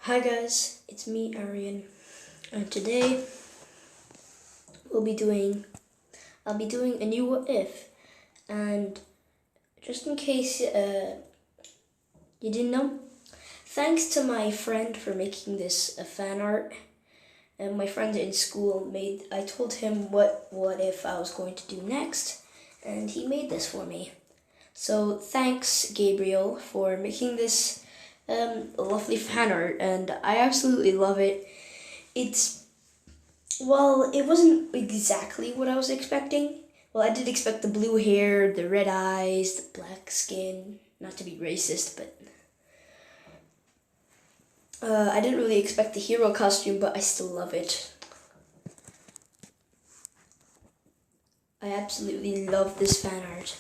Hi guys, it's me, Arian, and today I'll be doing a new what if, and just in case you didn't know, thanks to my friend for making this fan art, and my friend in school I told him what if I was going to do next, and he made this for me. So thanks, Gabriel, for making this lovely fan art, and I absolutely love it. It wasn't exactly what I was expecting. Well, I did expect the blue hair, the red eyes, the black skin. Not to be racist, but I didn't really expect the hero costume, but I still love it. I absolutely love this fan art.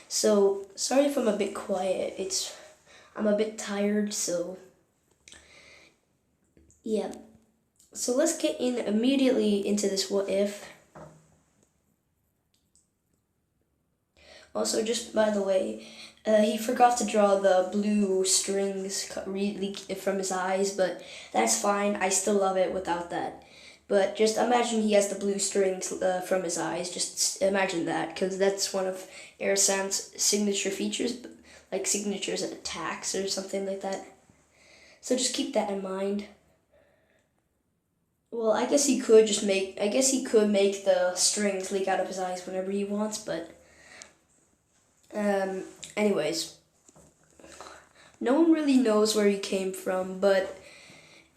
So sorry if I'm a bit quiet. I'm a bit tired, so yeah. So let's get in immediately into this what if. Also, just by the way, he forgot to draw the blue strings from his eyes, but that's fine. I still love it without that. But just imagine he has the blue strings from his eyes. Just imagine that, because that's one of Airsam's signature features, like signatures at attacks or something like that. So just keep that in mind. Well, I guess he could make the strings leak out of his eyes whenever he wants, but anyways, no one really knows where he came from, but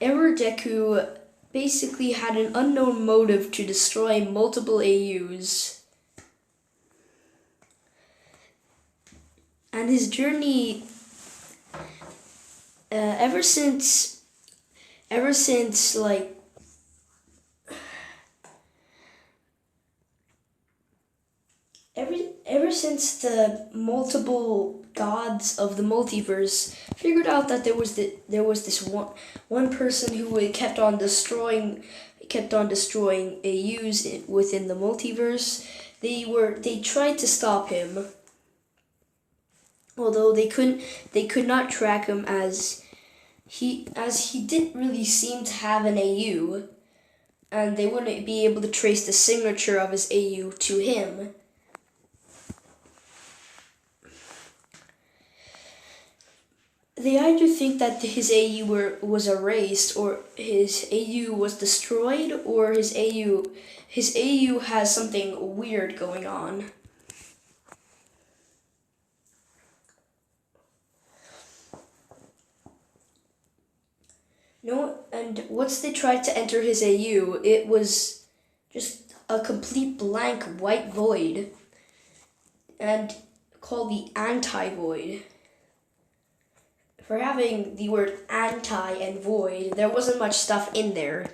Deku basically had an unknown motive to destroy multiple AUs. And his journey, ever since like ever since the multiple gods of the multiverse figured out that there was this one person who kept on destroying AUs within the multiverse. They tried to stop him, although they could not track him as he didn't really seem to have an AU, and they wouldn't be able to trace the signature of his AU to him. They either think that his AU was erased, or his AU was destroyed, or his AU has something weird going on. No, and once they tried to enter his AU, it was just a complete blank white void, and called the anti-void. For having the word anti and void, there wasn't much stuff in there.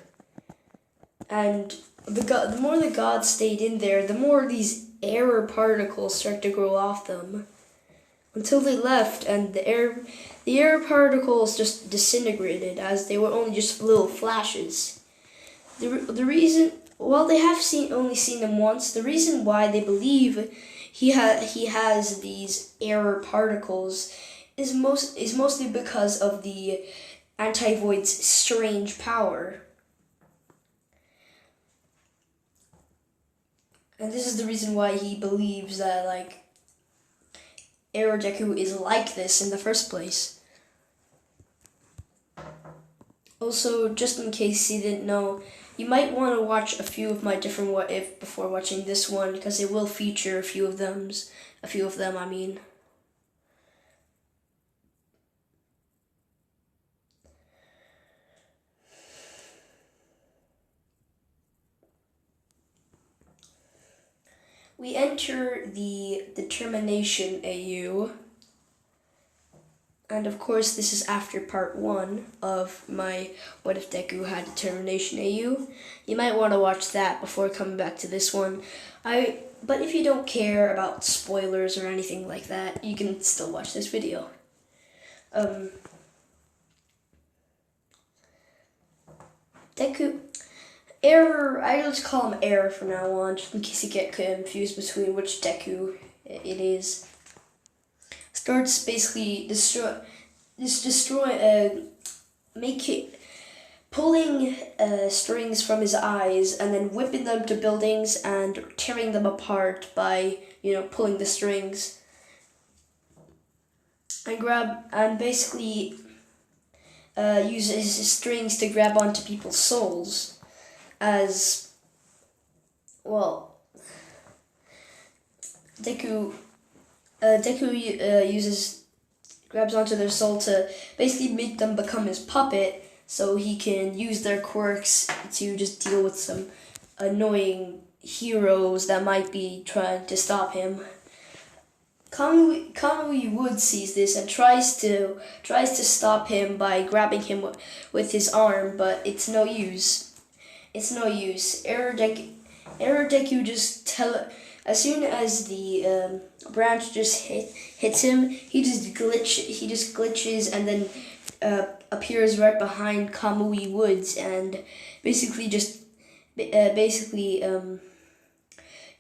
And the more the gods stayed in there, the more these error particles start to grow off them. Until they left, and the error particles just disintegrated, as they were only just little flashes. The reason, while they have only seen them once, the reason why they believe he has these error particles is mostly because of the anti-void's strange power. And this is the reason why he believes that, like, Deku is like this in the first place. Also, just in case you didn't know, you might want to watch a few of my different what if before watching this one, because it will feature a few of them, I mean. We enter the Determination AU, and of course this is after part 1 of my What If Deku Had Determination AU. You might want to watch that before coming back to this one. But if you don't care about spoilers or anything like that, you can still watch this video. Deku... Error, I just call him Error from now on, just in case you get confused between which Deku it is. Starts basically just destroy, make it, pulling strings from his eyes and then whipping them to buildings and tearing them apart by, pulling the strings. And basically uses his strings to grab onto people's souls as well. Deku grabs onto their soul to basically make them become his puppet so he can use their quirks to just deal with some annoying heroes that might be trying to stop him. Kamui Wood sees this and tries to stop him by grabbing him with his arm, but it's no use. Deku just as soon as the branch just hits him, he just glitches and then appears right behind Kamui Woods and basically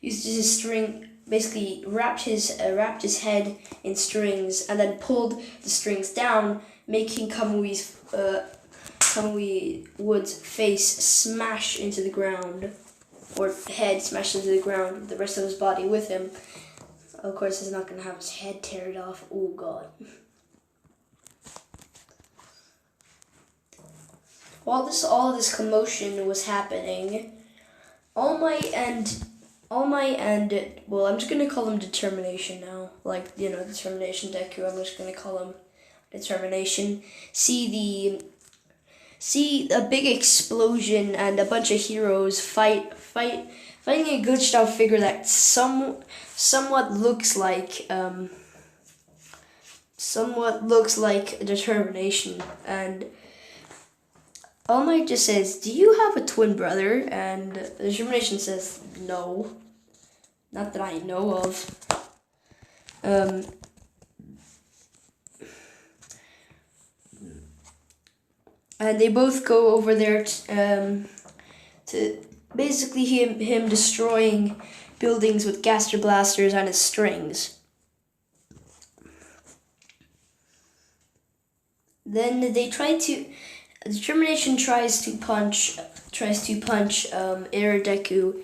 uses his string. Basically wrapped his head in strings and then pulled the strings down, making Kamui Wood's face smash into the ground, or head smash into the ground, the rest of his body with him. Of course, he's not going to have his head teared off. Oh, God. While all this commotion was happening, All Might and, well, I'm just going to call him Determination now. Like, Determination Deku, I'm just going to call him Determination. See a big explosion and a bunch of heroes fighting a glitched out figure that somewhat looks like Determination. And All Might just says, "Do you have a twin brother?" And Determination says, "No, not that I know of." And they both go over there to basically him destroying buildings with gaster blasters and his strings. Then Determination tries to punch Deku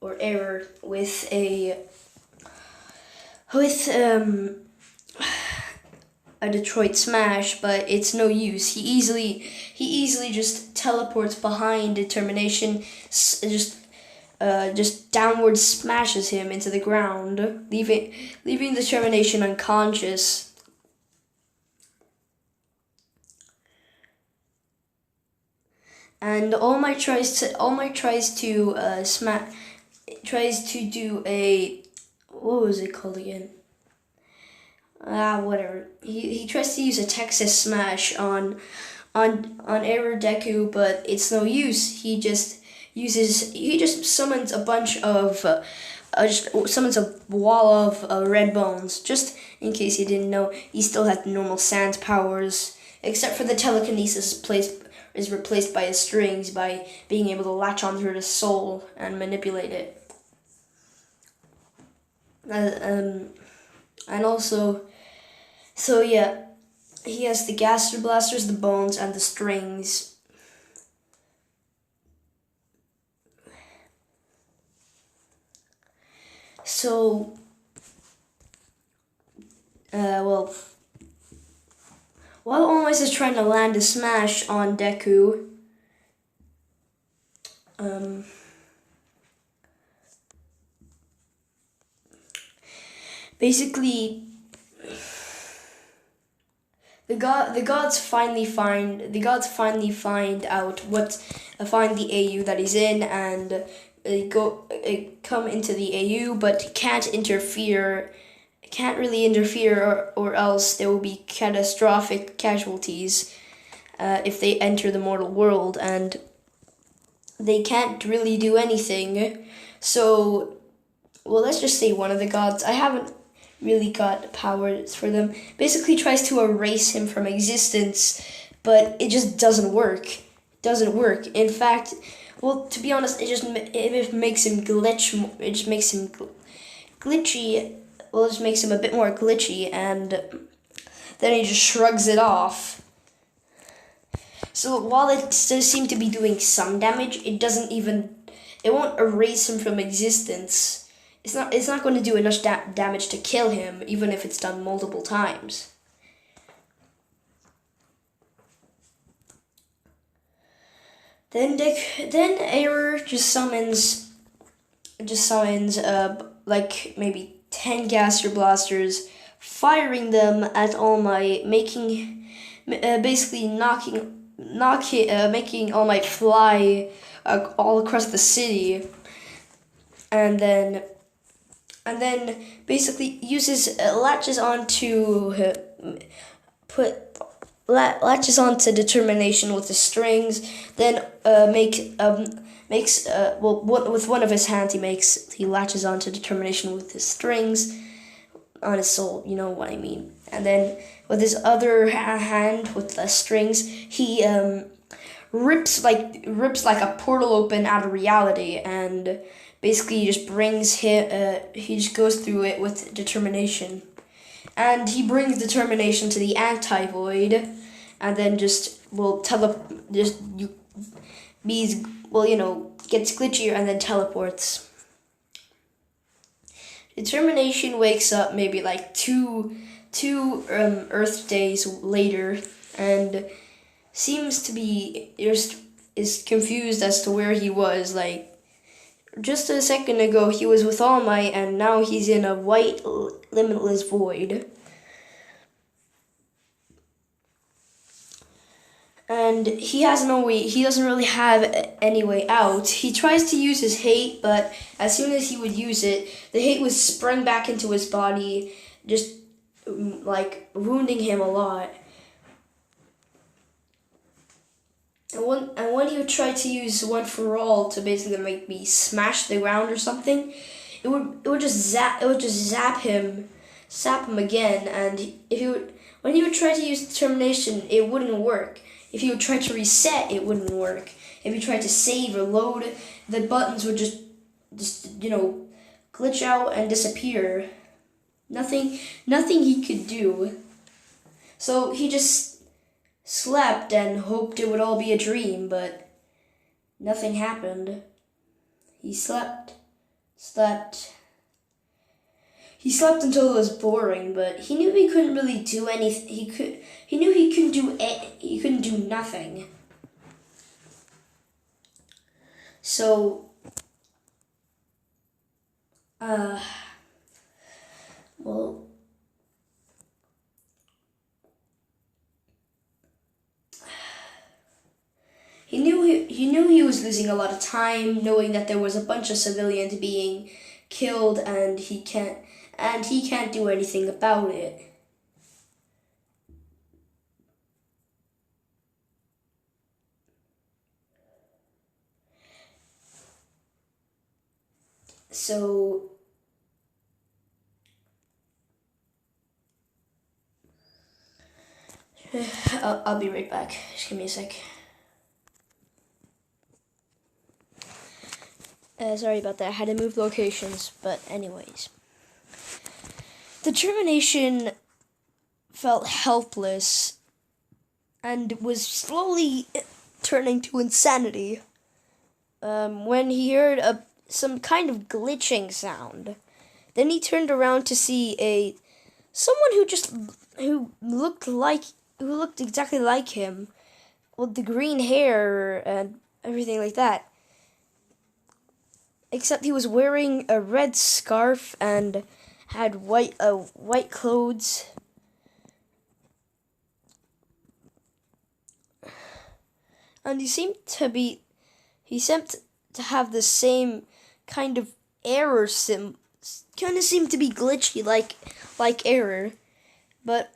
or Error with a Detroit Smash, but it's no use. He easily just teleports behind Determination, just downward smashes him into the ground, leaving Determination unconscious. And All Might tries to do a, what was it called again? Whatever. He tries to use a Texas Smash on Error Deku, but it's no use. He just summons a bunch of summons a wall of red bones. Just in case you didn't know, he still has normal Sans powers, except for the telekinesis is replaced by his strings by being able to latch onto his soul and manipulate it. And also, so yeah, he has the gaster blasters, the bones, and the strings. So, well, while All Might is trying to land a smash on Deku, basically, the gods finally find out find the AU that he's in, and come into the AU, but can't really interfere, or else there will be catastrophic casualties if they enter the mortal world, and they can't really do anything. So, well, let's just say one of the gods, I haven't really got powers for them, basically tries to erase him from existence, but it just doesn't work. In fact, well, to be honest, it makes him glitch. It just makes him glitchy. Well, it just makes him a bit more glitchy, and then he just shrugs it off. So while it does seem to be doing some damage, it won't erase him from existence. It's not going to do enough damage to kill him, even if it's done multiple times. Then Error just summons like maybe 10 Gaster Blasters, firing them at All Might, basically making All Might fly all across the city, and then basically latches onto Determination with the strings. Then with one of his hands he latches onto Determination with his strings on his soul. You know what I mean. And then with his other hand with the strings, he rips like a portal open out of reality, and basically just he just goes through it with Determination. And he brings Determination to the Anti-Void, and then gets glitchier and then teleports. Determination wakes up maybe like two Earth days later, and seems to be is confused as to where he was. Like, just a second ago he was with All Might, and now he's in a white limitless void. And he doesn't really have any way out. He tries to use his hate, but as soon as he would use it, the hate was sprung back into his body, just like wounding him a lot. And when he would try to use One for All to basically make me smash the ground or something, it would just zap him again. And when he would try to use Determination, it wouldn't work. If he would try to reset, it wouldn't work. If he tried to save or load, the buttons would just glitch out and disappear. Nothing he could do. So he just slept and hoped it would all be a dream, but nothing happened. He slept. He slept until it was boring, but he knew he couldn't really do anything. He knew he couldn't do nothing. So, he knew he was losing a lot of time, knowing that there was a bunch of civilians being killed, and he can't do anything about it. So I'll be right back. Just give me a sec. Sorry about that. I had to move locations, but anyways. Determination felt helpless and was slowly turning to insanity when he heard some kind of glitching sound. Then he turned around to see someone who looked exactly like him, with the green hair and everything like that. Except he was wearing a red scarf and had white clothes. And he seemed to have the same kind of error kind of seemed to be glitchy like Error, but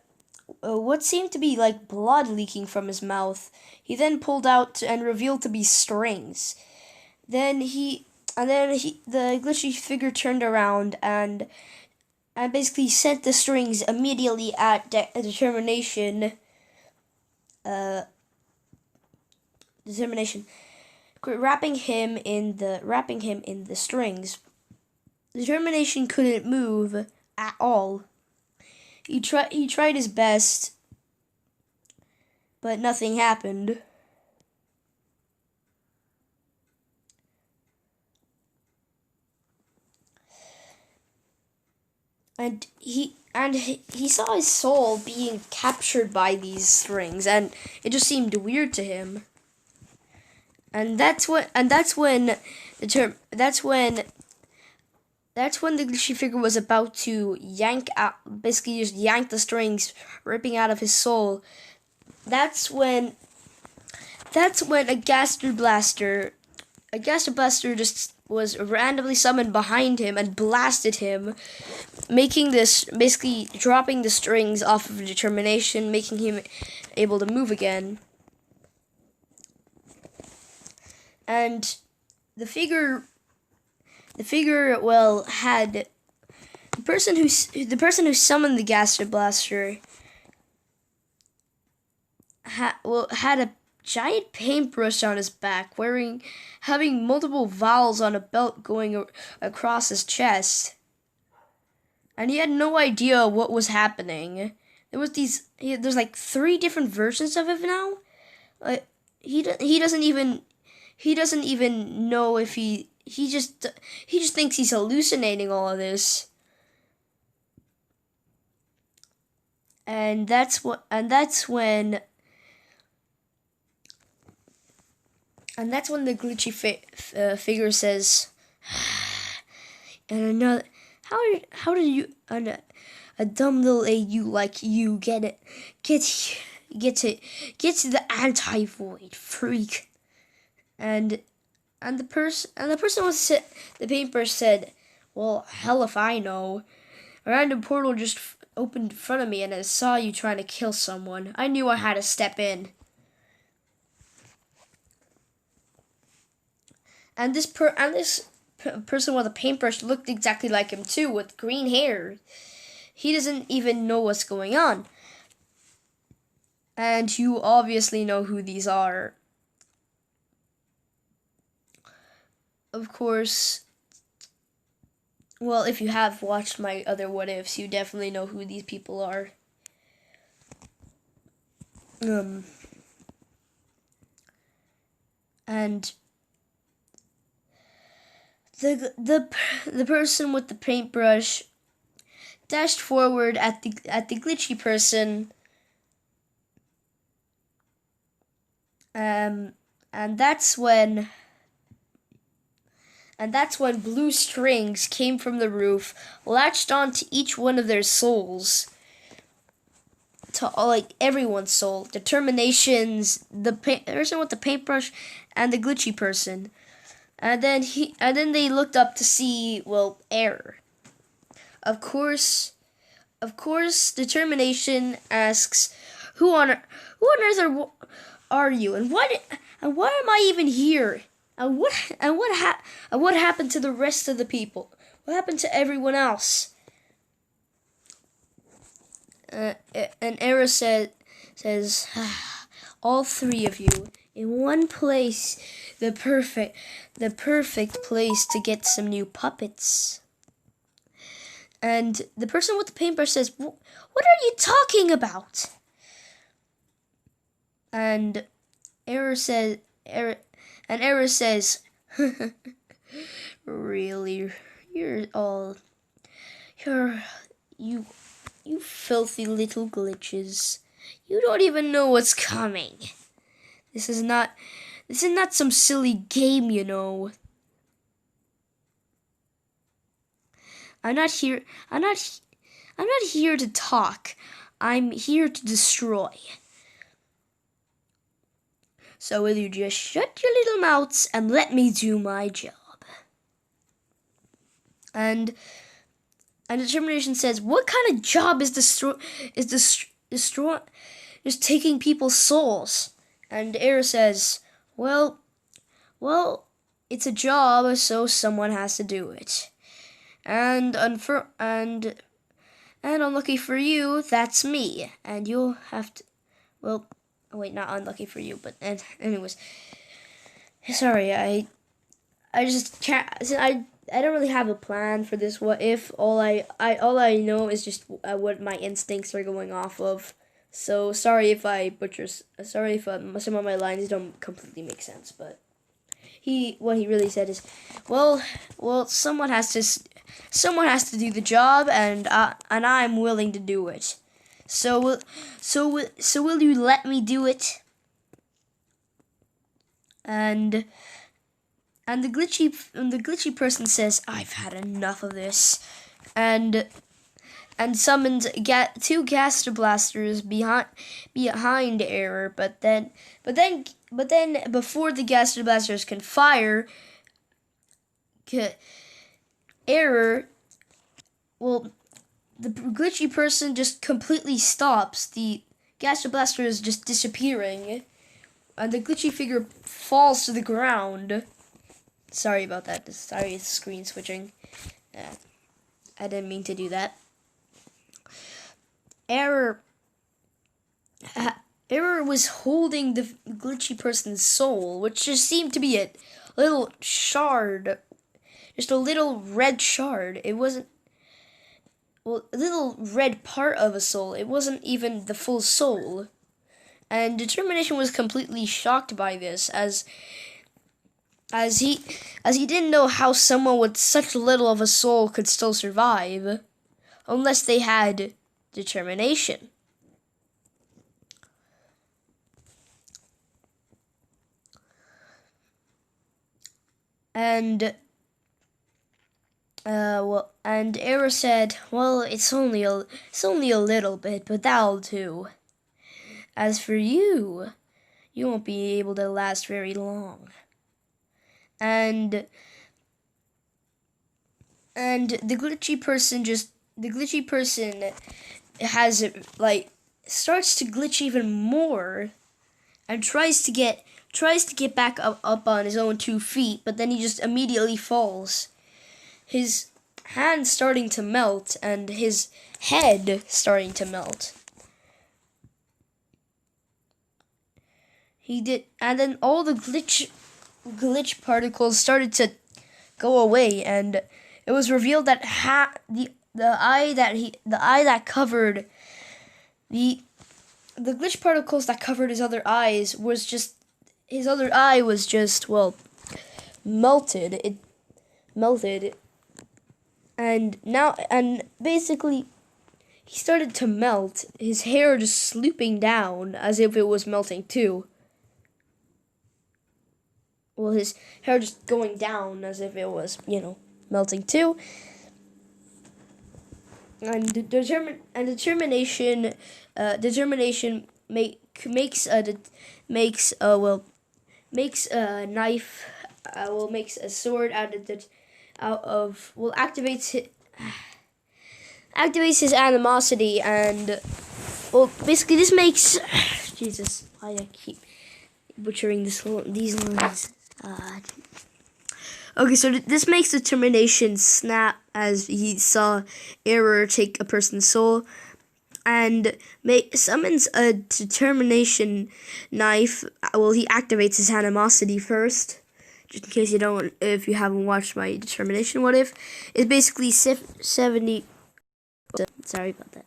what seemed to be like blood leaking from his mouth, he then pulled out and revealed to be strings. Then the glitchy figure turned around and basically sent the strings immediately at Determination. Wrapping him in the strings. Determination couldn't move at all. He tried his best, but nothing happened. And he saw his soul being captured by these strings, and it just seemed weird to him. And that's when the glitchy figure was about to yank out, basically just yank the strings, ripping out of his soul. That's when a Gaster Blaster just was randomly summoned behind him and blasted him, making this, basically dropping the strings off of determination, making him able to move again. And the figure well had the person who summoned the Gaster Blaster had a giant paintbrush on his back, having multiple vowels on a belt going across his chest, and he had no idea what was happening. There's like 3 different versions of him now. He doesn't even know if he just thinks he's hallucinating all of this. And that's when the glitchy figure says, and another, how did you, a dumb little AU like you get to the anti-void freak. And the person the paintbrush said, well, hell if I know. A random portal just opened in front of me, and I saw you trying to kill someone. I knew I had to step in. And this person with a paintbrush looked exactly like him too, with green hair. He doesn't even know what's going on. And you obviously know who these are. Of course, well, if you have watched my other What Ifs, you definitely know who these people are. And the person with the paintbrush dashed forward at the glitchy person, and that's when blue strings came from the roof, latched onto each one of their souls, to like everyone's soul, determinations, the person with the paintbrush, and the glitchy person. And then they looked up to see, well, error. Of course, determination asks, who on earth are you, and why am I even here? And what happened to the rest of the people? What happened to everyone else? And Error says, all 3 of you in one place, the perfect place to get some new puppets. And the person with the paintbrush says, what are you talking about? And Error says, really, you filthy little glitches. You don't even know what's coming. This is not some silly game, you know. I'm not here to talk. I'm here to destroy. So will you just shut your little mouths and let me do my job? And determination says, what kind of job is destroy just taking people's souls? And Error says, well, it's a job, so someone has to do it. And unlucky for you, that's me. And you'll have to, well, wait, not unlucky for you, but anyways, sorry, I just can't. I don't really have a plan for this what if. All I know is just what my instincts are going off of. So sorry if I butcher. Sorry if some of my lines don't completely make sense. But what he really said is, well, someone has to do the job, and I'm willing to do it. So will you let me do it? And the glitchy person says, I've had enough of this, and summons two Gaster Blasters behind Error, but then before the Gaster Blasters can fire, Error, well, the glitchy person just completely stops. The Gaster Blaster is just disappearing, and the glitchy figure falls to the ground. Sorry about that. Sorry, it's screen switching. I didn't mean to do that. Error was holding the glitchy person's soul, which just seemed to be a little shard, just a little red shard. It wasn't, well, a little red part of a soul. It wasn't even the full soul. And Determination was completely shocked by this, as he didn't know how someone with such little of a soul could still survive, unless they had determination. And and Era said, well, it's only a little bit, but that'll do. As for you, you won't be able to last very long. And the glitchy person has starts to glitch even more, and tries to get back up on his own 2 feet, but then he just immediately falls. His hand starting to melt, and his head starting to melt. He did, and then all the glitch particles started to go away, and it was revealed that the glitch particles that covered his other eyes was just, his other eye was just, well, melted. It melted, and basically he started to melt. His hair just slooping down as if it was melting too. Well, his hair just going down as if it was, melting too. And determination makes a knife. Makes a sword activates his animosity, and basically this makes Jesus. I keep butchering these lines. Okay, so this makes Determination snap as he saw Error take a person's soul, and summons a Determination knife. Well, he activates his animosity first, just in case if you haven't watched my Determination What If. It's basically 70. Sorry about that.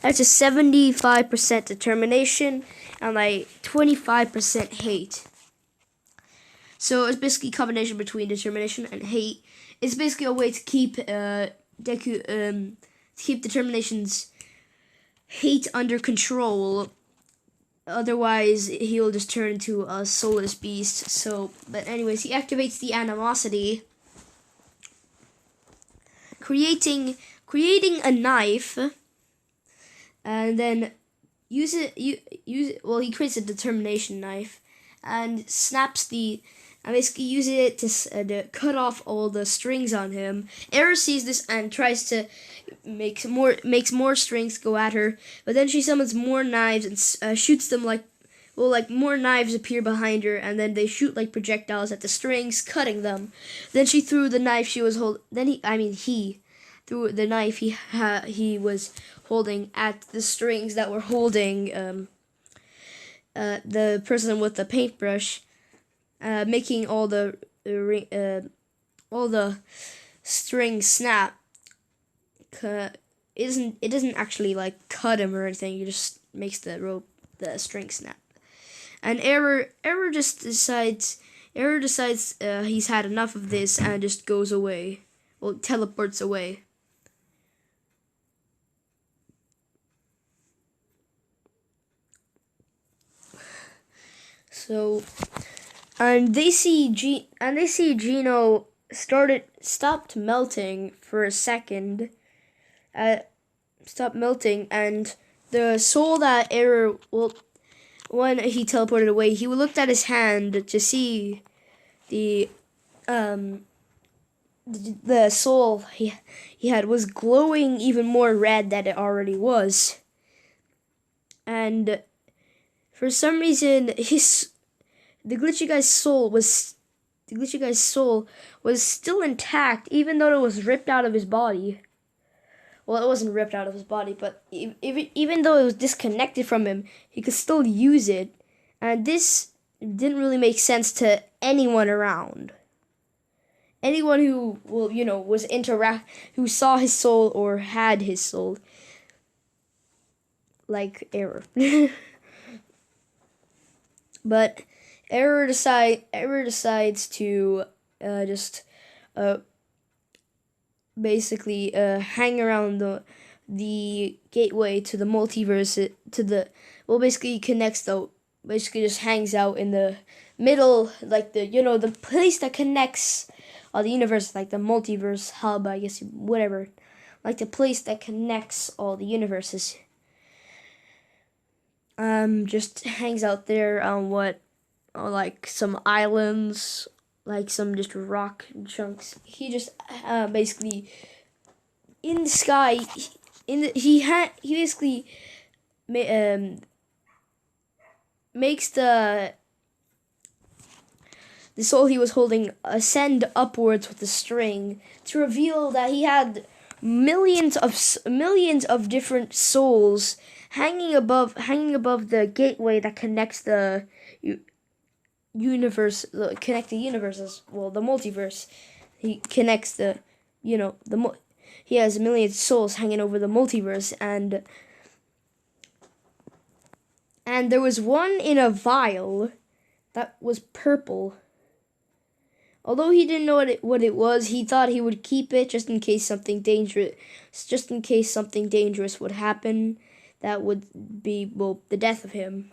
That's a 75% determination and 25% hate. So it's basically a combination between determination and hate. It's basically a way to keep Deku to keep Determination's hate under control. Otherwise, he'll just turn into a soulless beast. So, but anyways, he activates the animosity, creating a knife, and then use it. Well, he creates a determination knife, and basically uses it to cut off all the strings on him. Error sees this and tries to makes more strings go at her, but then she summons more knives and shoots them more knives appear behind her, and then they shoot like projectiles at the strings, cutting them. Then she threw the knife she was holding. He threw the knife he was holding at the strings that were holding the person with the paintbrush, making all the all the strings snap. It doesn't actually like cut him or anything. It just makes the string snap. And Error decides he's had enough of this and just goes away. Well, teleports away. So, and they see Gino stopped melting for a second. Stopped melting, and the soul that Error, well, when he teleported away, he looked at his hand to see the soul he had was glowing even more red than it already was. And for some reason, the glitchy guy's soul was still intact, even though it was ripped out of his body. Well, it wasn't ripped out of his body, but even though it was disconnected from him, he could still use it. And this didn't really make sense to anyone around. Anyone who, well, who saw his soul or had his soul. Like Error. But Error decides to just basically hang around the gateway to the multiverse, basically basically just hangs out in the middle, like the place that connects all the universe, like the multiverse hub, I guess, whatever, like the place that connects all the universes. Just hangs out there on like some islands, like some just rock chunks. He just basically in the sky. He basically makes the soul he was holding ascend upwards with the string to reveal that he had millions of different souls hanging above the gateway that connects the universes. Well, the multiverse. He connects he has a million souls hanging over the multiverse, and there was one in a vial that was purple. Although he didn't know what it was, he thought he would keep it just in case something dangerous would happen. That would be, well, the death of him.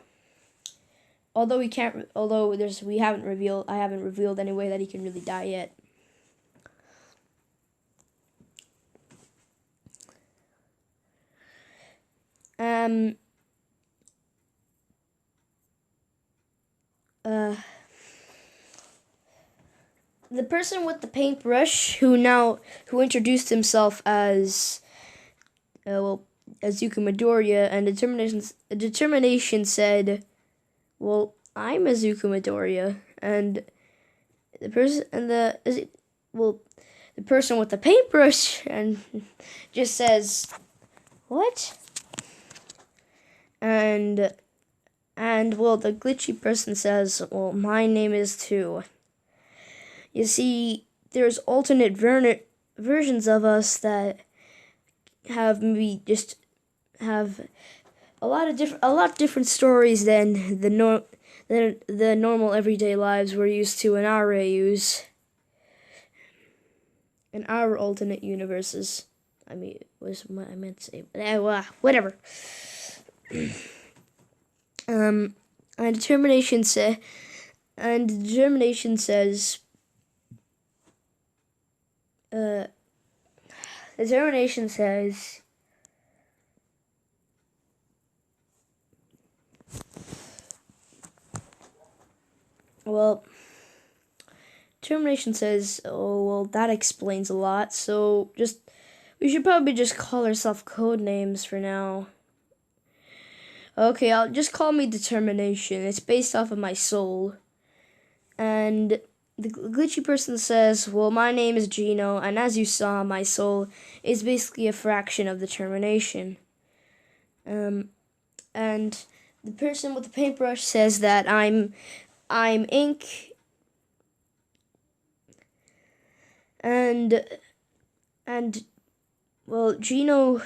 I haven't revealed any way that he can really die yet. The person with the paintbrush who introduced himself as Azuka Midoriya, and determination said, "Well, I'm Azuka Midoriya," and the person with the paintbrush and just says, "What?" And the glitchy person says, "Well, my name is too." You see, there's alternate versions of us that have a lot different stories than the normal everyday lives we're used to in our AUs, in our alternate universes. I mean, was what I meant to say, but whatever. And determination says, well, oh, well, that explains a lot, so we should probably just call ourselves code names for now. Okay, I'll just call me Determination. It's based off of my soul. And the glitchy person says, well, my name is Gino, and as you saw, my soul is basically a fraction of Determination. And the person with the paintbrush says that I'm ink. and and well, Gino,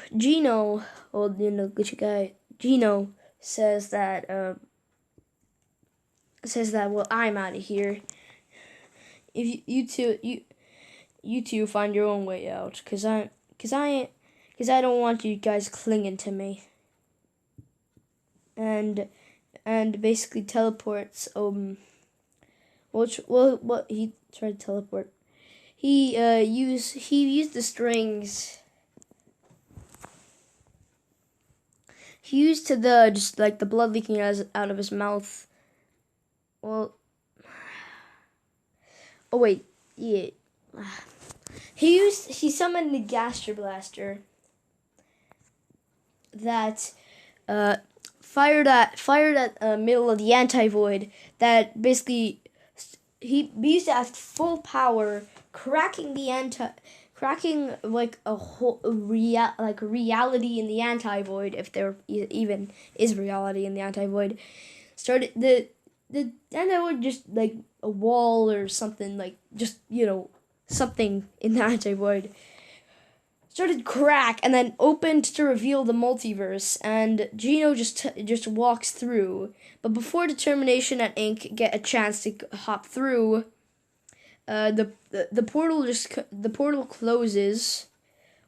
well, Gucci guy, Gino says that well, I'm out of here. If you two find your own way out, cause I don't want you guys clinging to me. And basically teleports what he tried to teleport. He used the strings. He used to the just like the blood leaking out of his mouth. Well, oh wait, yeah. He summoned the Gaster Blaster that fired at middle of the anti-void, that basically he used to have full power, cracking like a whole reality in the anti-void, if there even is reality in the anti-void. Started the anti-void, just like a wall or something, like just something in the anti-void started crack and then opened to reveal the multiverse, and Gino just walks through. But before Determination and Ink get a chance to hop through, the portal closes,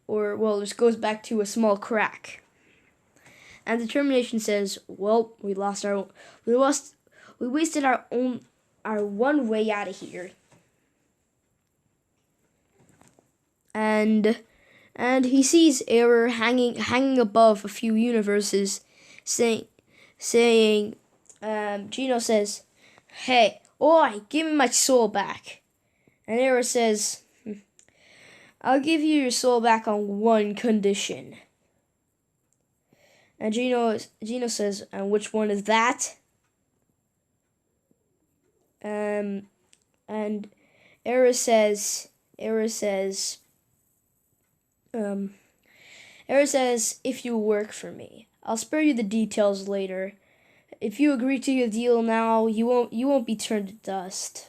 or well, just goes back to a small crack. And Determination says, "Well, we wasted our one way out of here." And he sees Error hanging above a few universes, saying, Gino says, "Hey, oi, give me my soul back." And Error says, "I'll give you your soul back on one condition." And Gino says, "And which one is that?" And Error says, "If you work for me, I'll spare you the details later. If you agree to your deal now, you won't be turned to dust."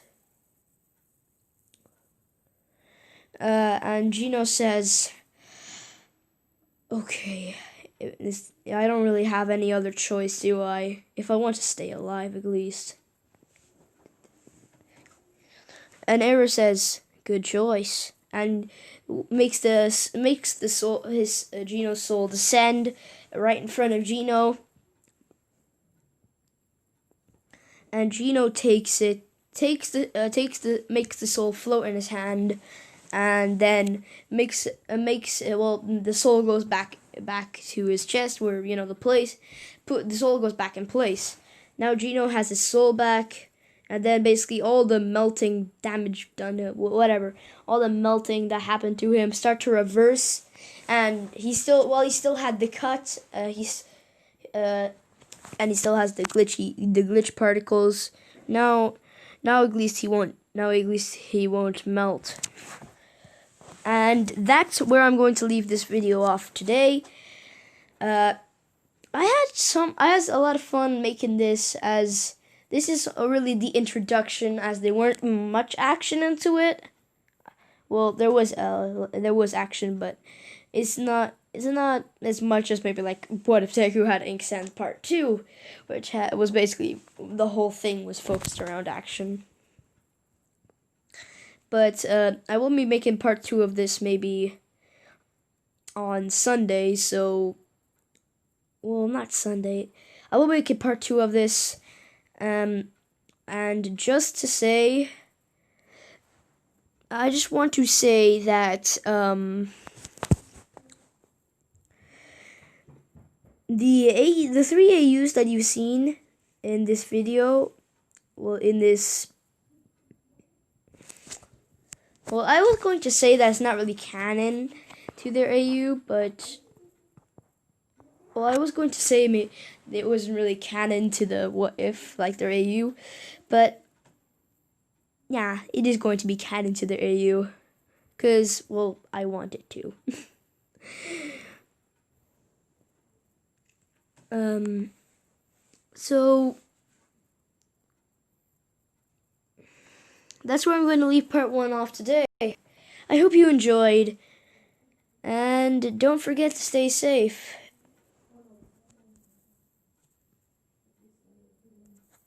And Gino says, "Okay, I don't really have any other choice, do I? If I want to stay alive, at least." And Error says, "Good choice," and makes the soul, his Gino's soul, descend right in front of Gino. And Gino makes the soul float in his hand, and then the soul goes back to his chest, where the soul goes back in place. Now Gino has his soul back. And then basically all the melting damage done to all the melting that happened to him start to reverse. And he still had the cut. And he still has the glitch particles. Now at least he won't melt. And that's where I'm going to leave this video off today. I had a lot of fun making this, as this is really the introduction, as there weren't much action into it. Well, there was action, but it's not as much as maybe like What If Deku Had Ink Sand Part 2, which was basically the whole thing was focused around action. But I will be making Part 2 of this maybe on Sunday, so well, not Sunday. I will make a Part 2 of this. And just to say, I just want to say that the 3 AUs that you've seen in this video, I was going to say that it's not really canon to their AU, but I was going to say it wasn't really canon to the What If, like their AU, but yeah, it is going to be canon to their AU, because, well, I want it to. So that's where I'm going to leave part 1 off today. I hope you enjoyed, and don't forget to stay safe.